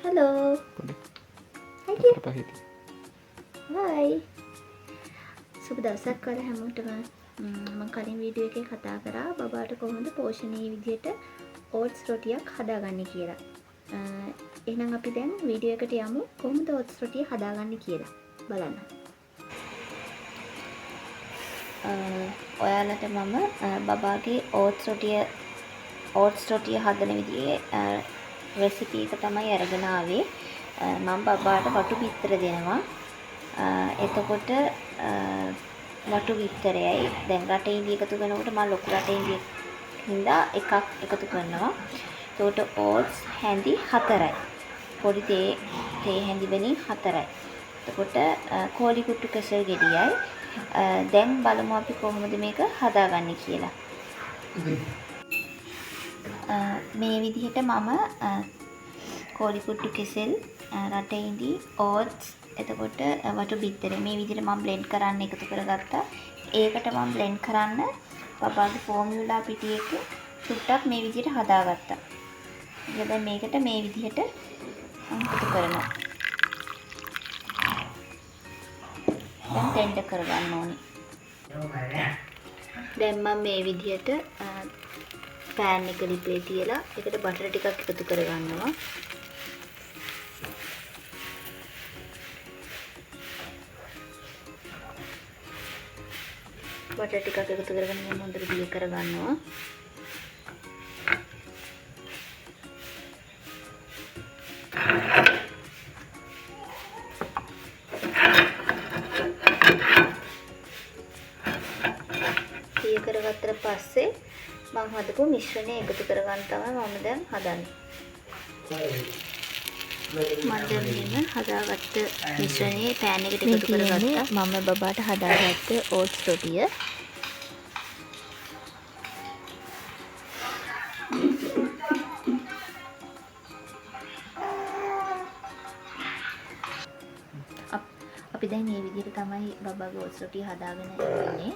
Hello. Hi dear. Hi. සුබ දවසක් වල හැමෝටම මම කලින් වීඩියෝ එකේ කතා කරා බබාට කොහොමද පෝෂණීය විදිහට ඕට්ස් රොටියක් හදාගන්නේ කියලා. එහෙනම් අපි දැන් වීඩියෝ එකට යමු කොහොමද ඕට්ස් රොටිය හදාගන්නේ කියලා බලන්න. ඔයාලට මම බබාගේ ඕට්ස් රොටිය හදන විදිහේ රෙසිපි එක තමයි අරගෙන ආවේ. මම බබාට වටු බිත්තර දෙනවා. එතකොට වටු බිත්තරයයි දැන් රටේන්දි එකතු කරනකොට මම ලොකු රටේන්දි හින්දා එකක් එකතු කරනවා. එතකොට ඕට්ස් හැඳි 4යි. පොඩි තේ හැඳි වලින් 4යි. එතකොට කෝලි කුට්ටු කෙසෙල් ගෙඩියයි. දැන් බලමු අපි කොහොමද මේක හදාගන්නේ කියලා. මේ විදිහට මම කෝලි කුට්ටු කෙසෙල් රටේන්දි ඕට්ස් එතකොට වටු බිත්තරේ මේ විදිහට මම බ්ලෙන්ඩ් කරන්න එකතු කරගත්තා. ඒකට මම බ්ලෙන්ඩ් කරන්න බබාගේ ෆෝමියුලා පිටියක චුට්ටක් මේ විදිහට හදාගත්තා. ඊට දැන් මේකට මේ විදිහට එකතු කරනවා. දැන් ටෙන්ඩර් කරගන්න ඕනේ. දැන් මම මේ විදිහට පෑන් එක ලිපේ තියලා ඒකට බටර් ටිකක් එකතු කරගන්නවා. බටර් ටිකක් එකතු කරගෙන මම හොඳට දිය කරගන්නවා. දිය කරගත්තට පස්සේ මම හදපු මිශ්‍රණය එකතු කරගන්න තමයි මම දැන් හදන්නේ. මම දැන් මෙන්න හදාගත්ත මිශ්‍රණය පෑන් එකට එකතු කරගත්තා. මම බබාට හදාගත්ත ඕට්ස් රොටිය. අපි දැන් මේ විදිහට තමයි බබාගේ ඕට්ස් රොටිය හදාගෙන ඉන්නේ.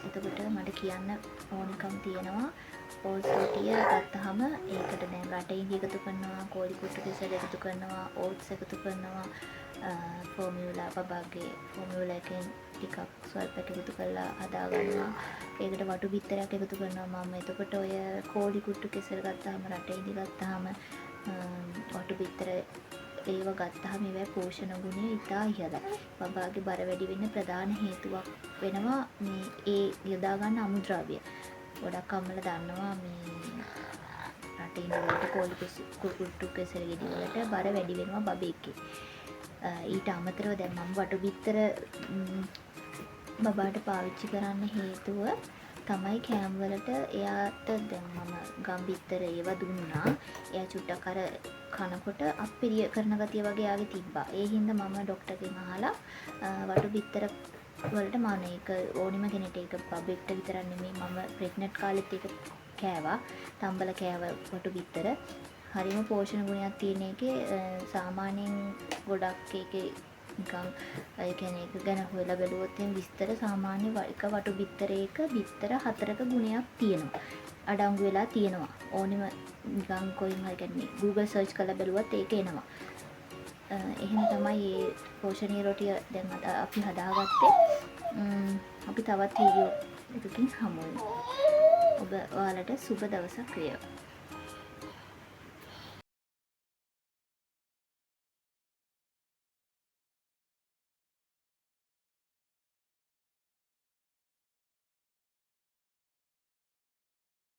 එතකොට මට කියන්න ඕනිකම් තියෙනවා ඕට්ස් රොටිය ගත්තාම ඒකට දැන් රටේන්දි එකතු කරනවා, කෝලි කුට්ටු කෙසෙල් එකතු කරනවා, ඕට්ස් එකතු කරනවා, ෆෝමියුලා බබාගේ ෆෝමියුලා එකෙන් ටිකක් ස්වල්පයක් එකතු කරලා හදාගන්නවා. ඒකට වටු බිත්තරයක් එකතු කරනවා මම. එතකොට ඔය කෝලි කුට්ටු කෙසෙල් ගත්තාම රටේන්දි ගත්තාම වටු බිත්තර ඒව ගත්තාම ඒවැ පෝෂණ ගුණය ඉතා ඉහළයි. බබාගේ බර වැඩි වෙන්න ප්‍රධාන හේතුවක් වෙනවා මේ ඒ යොදා ගන්න අමුද්‍රව්‍ය. ගොඩක් අම්මලා දන්නවා මේ රටේන්දි වලට කෝලි කුට්ටු කෙසෙල් ගෙඩි වලට බර වැඩි වෙනවා බබෙක්ගේ. ඊට අමතරව දැන් මම වටු බිත්තර බබාට පාවිච්චි කරන්න හේතුව තමයි කෑම වලට එයාට දැන් මම ගම් බිත්තර ඒව දුන්නා. එයා චුට්ටක් අර කනකොට අප්පිරිය කරන ගතිය වගේ ආගේ තිබ්බා. ඒ හින්දා මම ડોක්ටර්ගෙන් අහලා වටු බිත්තර වලට මම ඒක ඕනිම කෙනෙක්ට ඒක බබෙක්ට විතරක් නෙමෙයි මම ප්‍රෙග්නන්ට් කාලෙත් ඒක කෑවා. තම්බල කෑව වටු බිත්තර. හරිම පෝෂණ ගුණයක් තියෙන එකේ සාමාන්‍යයෙන් ගොඩක් ඒකේ නිකන් ඒ කියන්නේ ඒක ගැන හොයලා බැලුවොත් එහෙනම් විස්තර සාමාන්‍ය එක වටු බිත්තරයක බිත්තර 4ක ගුණයක් තියෙනවා. අඩංගු වෙලා තියෙනවා. ඕනෙම නිකන් කොයින් හරි කියන්නේ Google search කරලා බැලුවත් ඒක එනවා. එහෙනම් තමයි මේ පෝෂණීය රොටිය දැන් අපි හදාගත්තේ. අපි තවත් වීඩියෝ එකකින් හමු වෙමු. ඔබ ඔයාලට සුබ දවසක් වේවා.